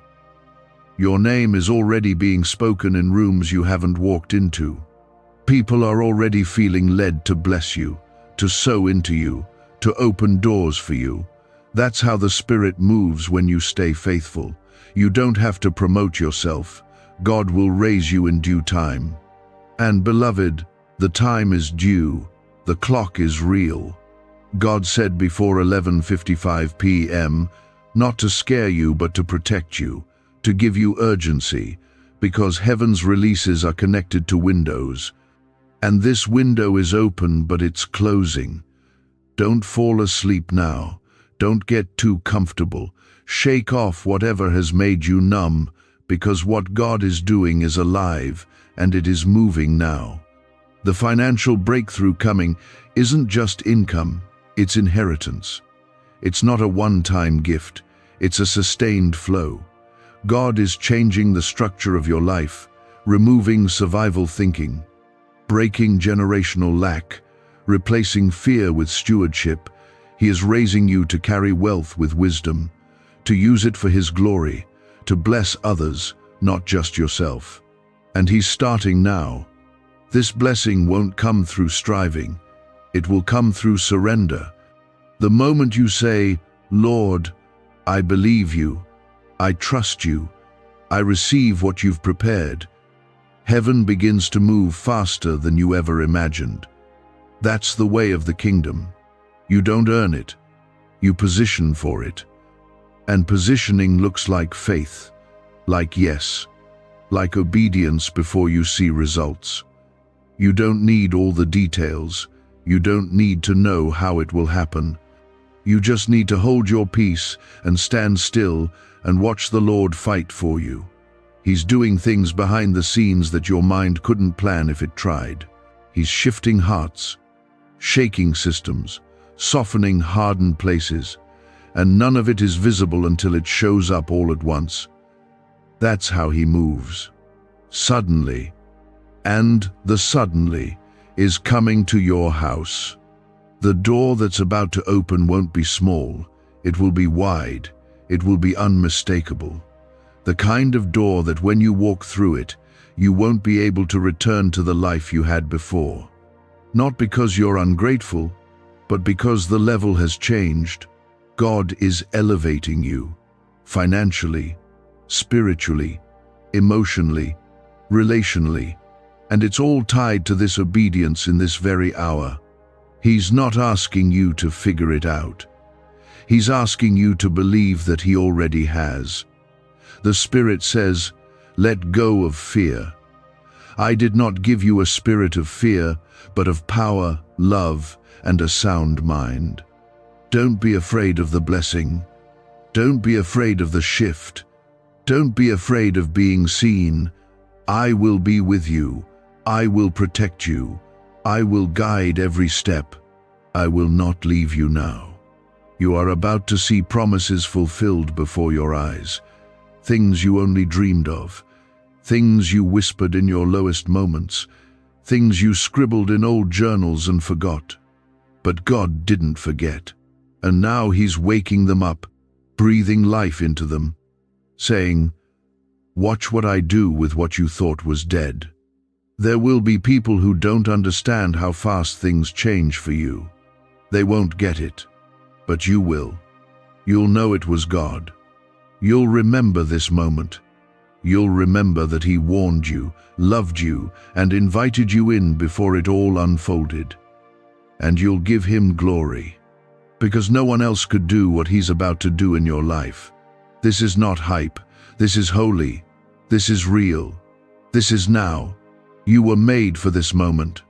Your name is already being spoken in rooms you haven't walked into. People are already feeling led to bless you, to sow into you, to open doors for you. That's how the Spirit moves when you stay faithful. You don't have to promote yourself. God will raise you in due time. And beloved, the time is due. The clock is real. God said before 11:55 p.m., not to scare you but to protect you, to give you urgency, because heaven's releases are connected to windows. And this window is open, but it's closing. Don't fall asleep now. Don't get too comfortable. Shake off whatever has made you numb, because what God is doing is alive, and it is moving now. The financial breakthrough coming isn't just income, it's inheritance. It's not a one-time gift, it's a sustained flow. God is changing the structure of your life, removing survival thinking, breaking generational lack, replacing fear with stewardship. He is raising you to carry wealth with wisdom, to use it for His glory, to bless others, not just yourself. And He's starting now. This blessing won't come through striving. It will come through surrender. The moment you say, Lord, I believe you, I trust you, I receive what you've prepared, heaven begins to move faster than you ever imagined. That's the way of the kingdom. You don't earn it, you position for it. And positioning looks like faith, like yes, like obedience before you see results. You don't need all the details. You don't need to know how it will happen. You just need to hold your peace and stand still and watch the Lord fight for you. He's doing things behind the scenes that your mind couldn't plan if it tried. He's shifting hearts, shaking systems, softening hardened places, and none of it is visible until it shows up all at once. That's how He moves. Suddenly. And the suddenly is coming to your house. The door that's about to open won't be small, it will be wide, it will be unmistakable. The kind of door that when you walk through it, you won't be able to return to the life you had before. Not because you're ungrateful, but because the level has changed. God is elevating you, financially, spiritually, emotionally, relationally. And it's all tied to this obedience in this very hour. He's not asking you to figure it out. He's asking you to believe that He already has. The Spirit says, let go of fear. I did not give you a spirit of fear, but of power, love, and a sound mind. Don't be afraid of the blessing. Don't be afraid of the shift. Don't be afraid of being seen. I will be with you. I will protect you. I will guide every step. I will not leave you now. You are about to see promises fulfilled before your eyes, things you only dreamed of, things you whispered in your lowest moments, things you scribbled in old journals and forgot. But God didn't forget, and now He's waking them up, breathing life into them, saying, watch what I do with what you thought was dead. There will be people who don't understand how fast things change for you. They won't get it, but you will. You'll know it was God. You'll remember this moment. You'll remember that He warned you, loved you, and invited you in before it all unfolded. And you'll give Him glory, because no one else could do what He's about to do in your life. This is not hype. This is holy. This is real. This is now. You were made for this moment.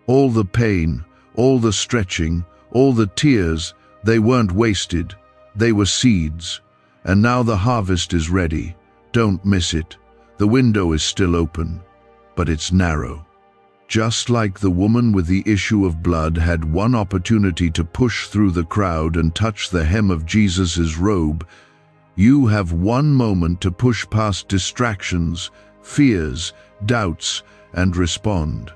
All the pain, all the stretching, all the tears, they weren't wasted. They were seeds. And now the harvest is ready. Don't miss it. The window is still open, but it's narrow. Just like the woman with the issue of blood had one opportunity to push through the crowd and touch the hem of Jesus' robe, you have one moment to push past distractions, fears, doubts, and respond.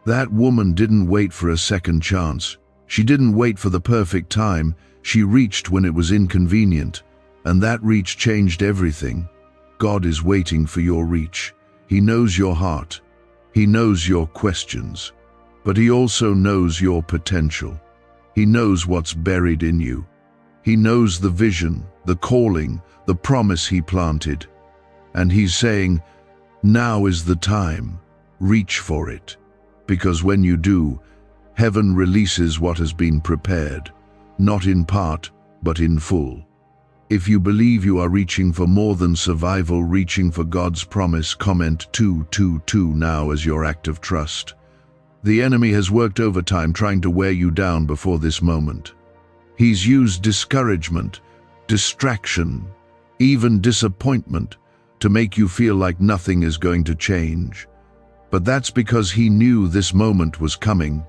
That woman didn't wait for a second chance. She didn't wait for the perfect time. She reached when it was inconvenient, and that reach changed everything. God is waiting for your reach. He knows your heart. He knows your questions, but He also knows your potential. He knows what's buried in you. He knows the vision, the calling, the promise He planted. And He's saying, now is the time. Reach for it. Because when you do, heaven releases what has been prepared, not in part, but in full. If you believe you are reaching for more than survival, reaching for God's promise, comment 222 now as your act of trust. The enemy has worked overtime trying to wear you down before this moment. He's used discouragement, distraction, even disappointment to make you feel like nothing is going to change. But that's because he knew this moment was coming,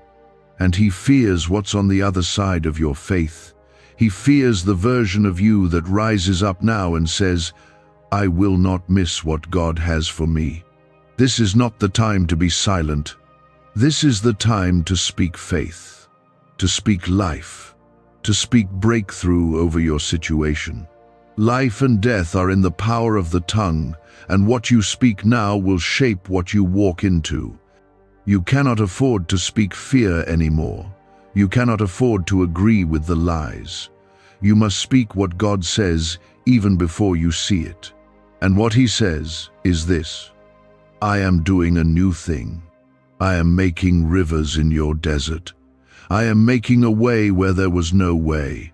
and he fears what's on the other side of your faith. He fears the version of you that rises up now and says, I will not miss what God has for me. This is not the time to be silent. This is the time to speak faith, to speak life, to speak breakthrough over your situation. Life and death are in the power of the tongue, and what you speak now will shape what you walk into. You cannot afford to speak fear anymore. You cannot afford to agree with the lies. You must speak what God says even before you see it. And what He says is this: I am doing a new thing. I am making rivers in your desert. I am making a way where there was no way.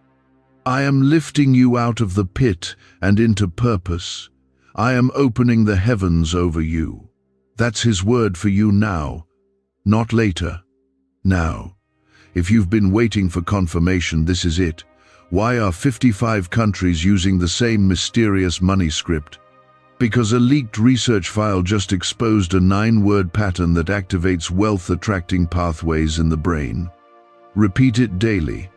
I am lifting you out of the pit and into purpose. I am opening the heavens over you. That's His word for you now, not later. Now. If you've been waiting for confirmation, this is it. Why are 55 countries using the same mysterious money script? Because a leaked research file just exposed a 9-word pattern that activates wealth-attracting pathways in the brain. Repeat it daily,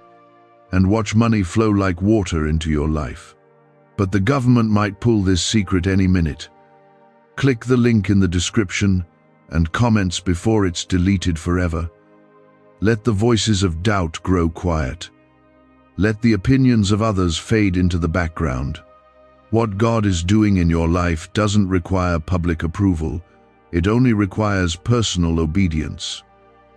and watch money flow like water into your life. But the government might pull this secret any minute. Click the link in the description and comments before it's deleted forever. Let the voices of doubt grow quiet. Let the opinions of others fade into the background. What God is doing in your life doesn't require public approval. It only requires personal obedience.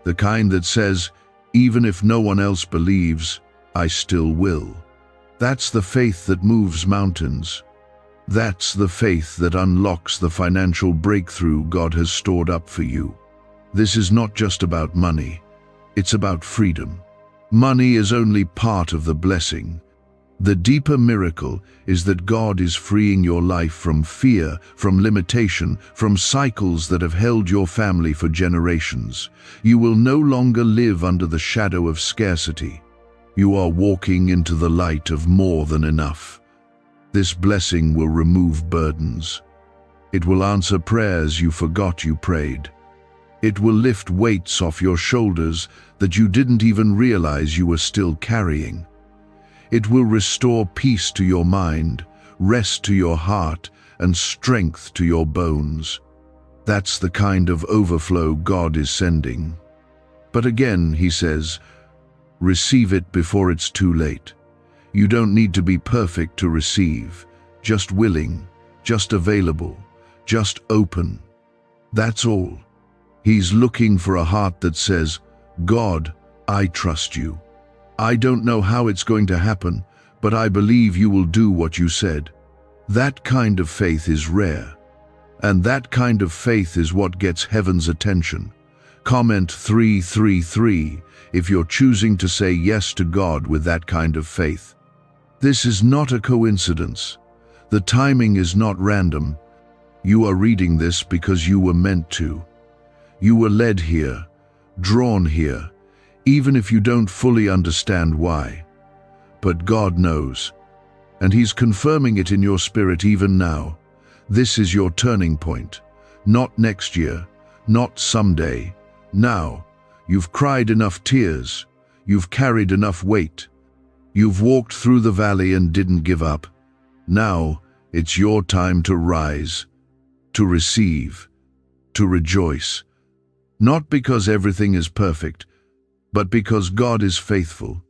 The kind that says, even if no one else believes, I still will. That's the faith that moves mountains. That's the faith that unlocks the financial breakthrough God has stored up for you. This is not just about money. It's about freedom. Money is only part of the blessing. The deeper miracle is that God is freeing your life from fear, from limitation, from cycles that have held your family for generations. You will no longer live under the shadow of scarcity. You are walking into the light of more than enough. This blessing will remove burdens. It will answer prayers you forgot you prayed. It will lift weights off your shoulders that you didn't even realize you were still carrying. It will restore peace to your mind, rest to your heart, and strength to your bones. That's the kind of overflow God is sending. But again, He says, receive it before it's too late. You don't need to be perfect to receive, just willing, just available, just open. That's all. He's looking for a heart that says, God, I trust you. I don't know how it's going to happen, but I believe you will do what you said. That kind of faith is rare. And that kind of faith is what gets heaven's attention. Comment 333 if you're choosing to say yes to God with that kind of faith. This is not a coincidence. The timing is not random. You are reading this because you were meant to. You were led here, drawn here, even if you don't fully understand why. But God knows, and He's confirming it in your spirit even now. This is your turning point. Not next year, not someday. Now. You've cried enough tears. You've carried enough weight. You've walked through the valley and didn't give up. Now, it's your time to rise, to receive, to rejoice. Not because everything is perfect, but because God is faithful,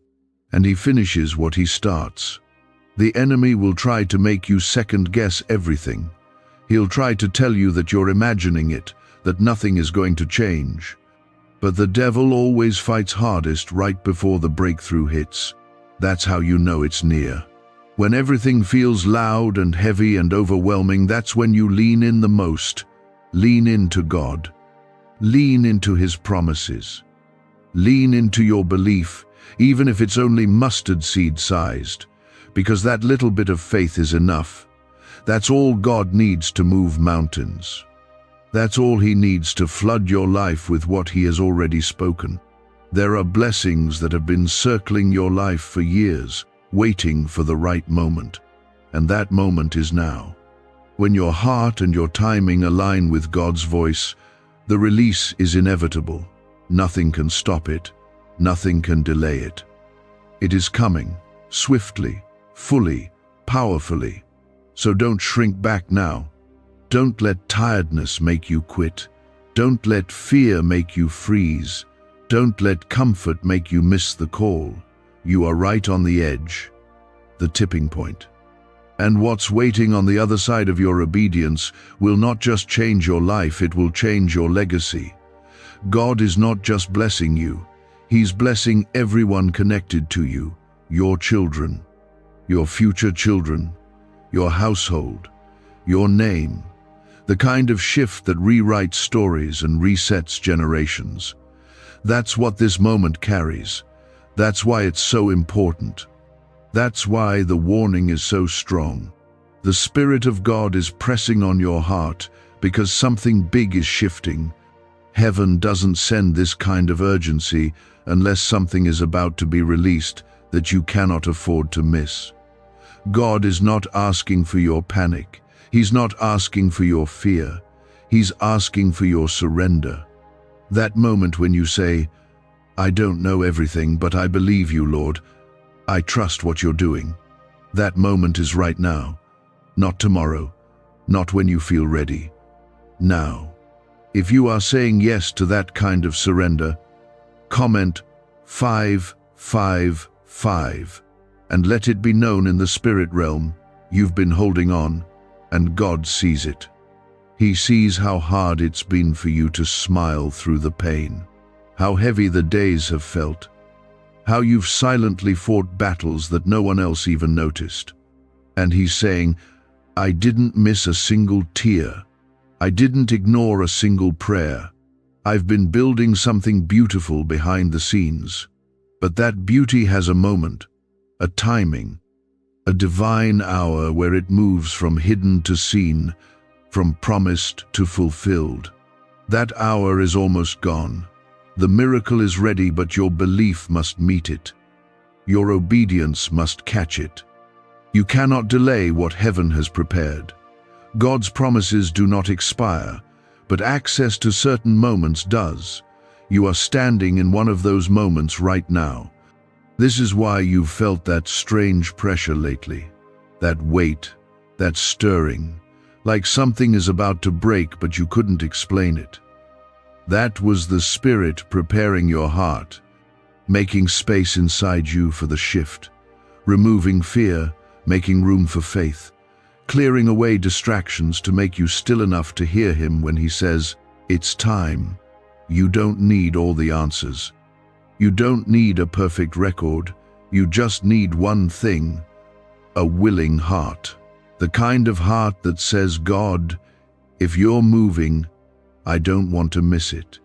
and He finishes what He starts. The enemy will try to make you second-guess everything. He'll try to tell you that you're imagining it, that nothing is going to change. But the devil always fights hardest right before the breakthrough hits. That's how you know it's near. When everything feels loud and heavy and overwhelming, that's when you lean in the most. Lean into God. Lean into His promises. Lean into your belief, even if it's only mustard seed sized, because that little bit of faith is enough. That's all God needs to move mountains. That's all He needs to flood your life with what He has already spoken. There are blessings that have been circling your life for years, waiting for the right moment. And that moment is now. When your heart and your timing align with God's voice, the release is inevitable. Nothing can stop it. Nothing can delay it. It is coming, swiftly, fully, powerfully. So don't shrink back now. Don't let tiredness make you quit. Don't let fear make you freeze. Don't let comfort make you miss the call. You are right on the edge, the tipping point. And what's waiting on the other side of your obedience will not just change your life, it will change your legacy. God is not just blessing you, He's blessing everyone connected to you, your children, your future children, your household, your name, the kind of shift that rewrites stories and resets generations. That's what this moment carries. That's why it's so important. That's why the warning is so strong. The Spirit of God is pressing on your heart because something big is shifting. Heaven doesn't send this kind of urgency unless something is about to be released that you cannot afford to miss. God is not asking for your panic. He's not asking for your fear. He's asking for your surrender. That moment when you say, "I don't know everything, but I believe you, Lord. I trust what you're doing." That moment is right now, not tomorrow, not when you feel ready. Now. If you are saying yes to that kind of surrender, comment 555 and let it be known in the spirit realm you've been holding on, and God sees it. He sees how hard it's been for you to smile through the pain, how heavy the days have felt, how you've silently fought battles that no one else even noticed. And He's saying, "I didn't miss a single tear. I didn't ignore a single prayer. I've been building something beautiful behind the scenes." But that beauty has a moment, a timing, a divine hour where it moves from hidden to seen, from promised to fulfilled. That hour is almost gone. The miracle is ready, but your belief must meet it. Your obedience must catch it. You cannot delay what heaven has prepared. God's promises do not expire, but access to certain moments does. You are standing in one of those moments right now. This is why you've felt that strange pressure lately, that weight, that stirring, like something is about to break but you couldn't explain it. That was the Spirit preparing your heart, making space inside you for the shift, removing fear, making room for faith, clearing away distractions to make you still enough to hear Him when He says, "It's time." You don't need all the answers. You don't need a perfect record. You just need one thing: a willing heart. The kind of heart that says, "God, if you're moving, I don't want to miss it.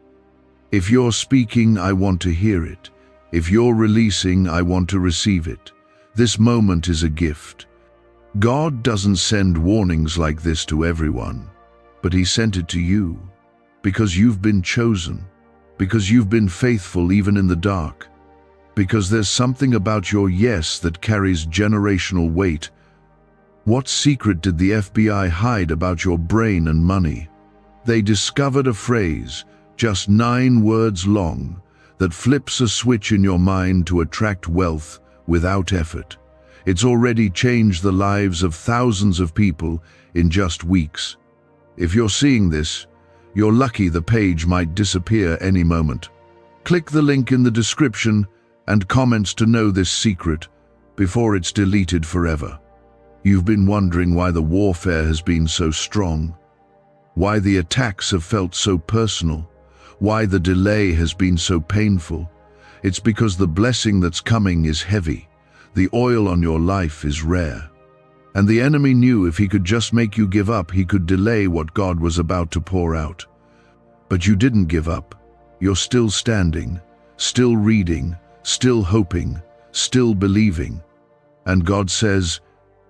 If you're speaking, I want to hear it. If you're releasing, I want to receive it." This moment is a gift. God doesn't send warnings like this to everyone, but He sent it to you because you've been chosen, because you've been faithful even in the dark, because there's something about your yes that carries generational weight. What secret did the FBI hide about your brain and money? They discovered a phrase, just 9 words long, that flips a switch in your mind to attract wealth without effort. It's already changed the lives of thousands of people in just weeks. If you're seeing this, You're lucky the page might disappear any moment. Click the link in the description and comments to know this secret before it's deleted forever. You've been wondering why the warfare has been so strong, why the attacks have felt so personal, why the delay has been so painful. It's because the blessing that's coming is heavy. The oil on your life is rare. And the enemy knew if he could just make you give up, he could delay what God was about to pour out. But you didn't give up. You're still standing, still reading, still hoping, still believing. And God says,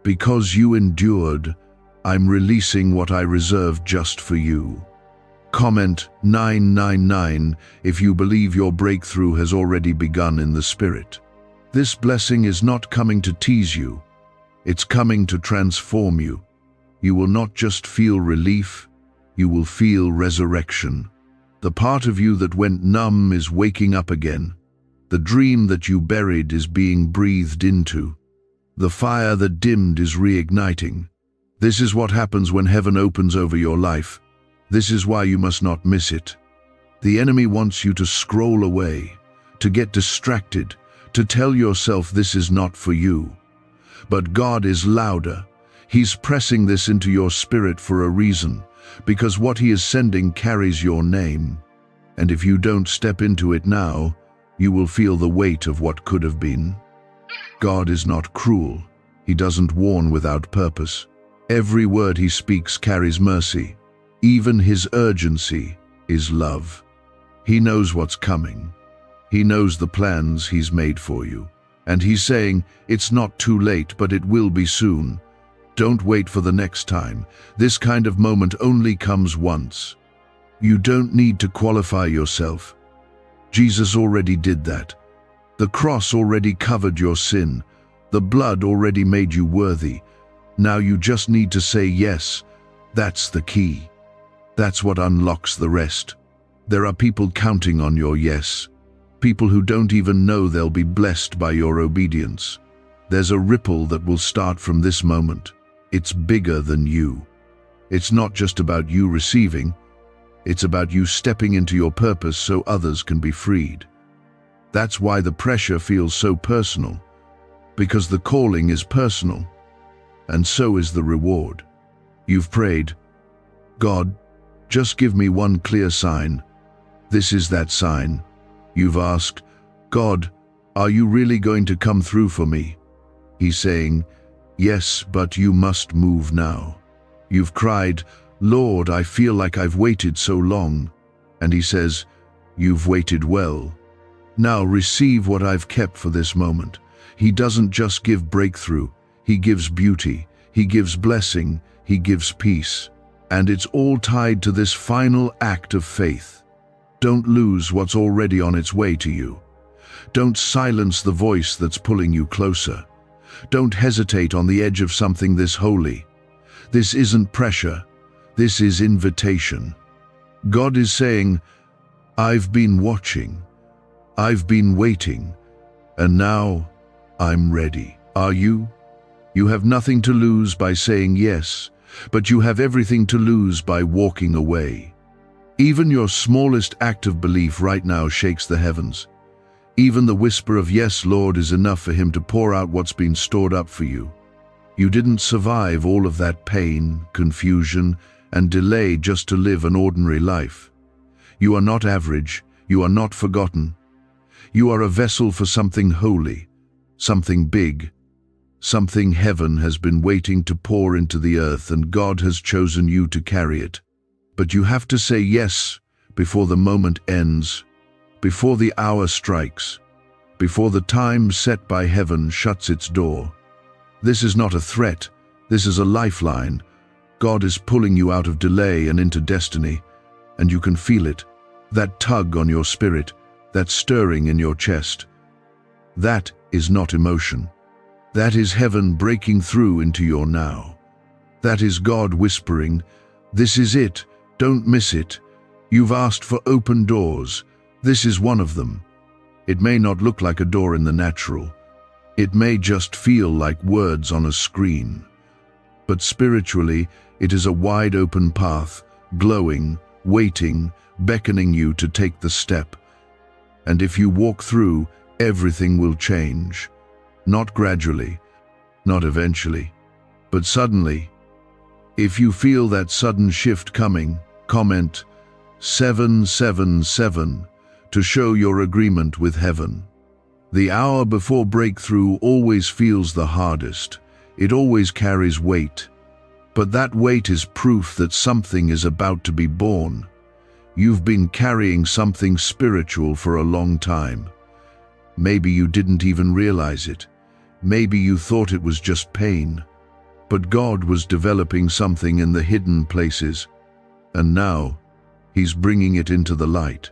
because you endured, I'm releasing what I reserved just for you. Comment 999 if you believe your breakthrough has already begun in the Spirit. This blessing is not coming to tease you. It's coming to transform you. You will not just feel relief, you will feel resurrection. The part of you that went numb is waking up again. The dream that you buried is being breathed into. The fire that dimmed is reigniting. This is what happens when heaven opens over your life. This is why you must not miss it. The enemy wants you to scroll away, to get distracted, to tell yourself this is not for you. But God is louder. He's pressing this into your spirit for a reason, because what He is sending carries your name. And if you don't step into it now, you will feel the weight of what could have been. God is not cruel. He doesn't warn without purpose. Every word He speaks carries mercy. Even His urgency is love. He knows what's coming. He knows the plans He's made for you. And He's saying, it's not too late, but it will be soon. Don't wait for the next time. This kind of moment only comes once. You don't need to qualify yourself. Jesus already did that. The cross already covered your sin. The blood already made you worthy. Now you just need to say yes. That's the key. That's what unlocks the rest. There are people counting on your yes. People who don't even know they'll be blessed by your obedience. There's a ripple that will start from this moment. It's bigger than you. It's not just about you receiving. It's about you stepping into your purpose so others can be freed. That's why the pressure feels so personal. Because the calling is personal. And so is the reward. You've prayed, God, just give me one clear sign. This is that sign. You've asked, God, are you really going to come through for me? He's saying, yes, but you must move now. You've cried, Lord, I feel like I've waited so long. And He says, you've waited well. Now receive what I've kept for this moment. He doesn't just give breakthrough. He gives beauty. He gives blessing. He gives peace. And it's all tied to this final act of faith. Don't lose what's already on its way to you. Don't silence the voice that's pulling you closer. Don't hesitate on the edge of something this holy. This isn't pressure. This is invitation. God is saying, I've been watching. I've been waiting. And now I'm ready. Are you? You have nothing to lose by saying yes, but you have everything to lose by walking away. Even your smallest act of belief right now shakes the heavens. Even the whisper of yes, Lord, is enough for Him to pour out what's been stored up for you. You didn't survive all of that pain, confusion, and delay just to live an ordinary life. You are not average. You are not forgotten. You are a vessel for something holy, something big, something heaven has been waiting to pour into the earth, and God has chosen you to carry it. But you have to say yes before the moment ends, before the hour strikes, before the time set by heaven shuts its door. This is not a threat. This is a lifeline. God is pulling you out of delay and into destiny, and you can feel it, that tug on your spirit, that stirring in your chest. That is not emotion. That is heaven breaking through into your now. That is God whispering, this is it, don't miss it. You've asked for open doors. This is one of them. It may not look like a door in the natural. It may just feel like words on a screen. But spiritually, it is a wide open path, glowing, waiting, beckoning you to take the step. And if you walk through, everything will change. Not gradually, not eventually, but suddenly. If you feel that sudden shift coming, comment 777 to show your agreement with heaven. The hour before breakthrough always feels the hardest. It always carries weight. But that weight is proof that something is about to be born. You've been carrying something spiritual for a long time. Maybe you didn't even realize it. Maybe you thought it was just pain. But God was developing something in the hidden places. And now, He's bringing it into the light.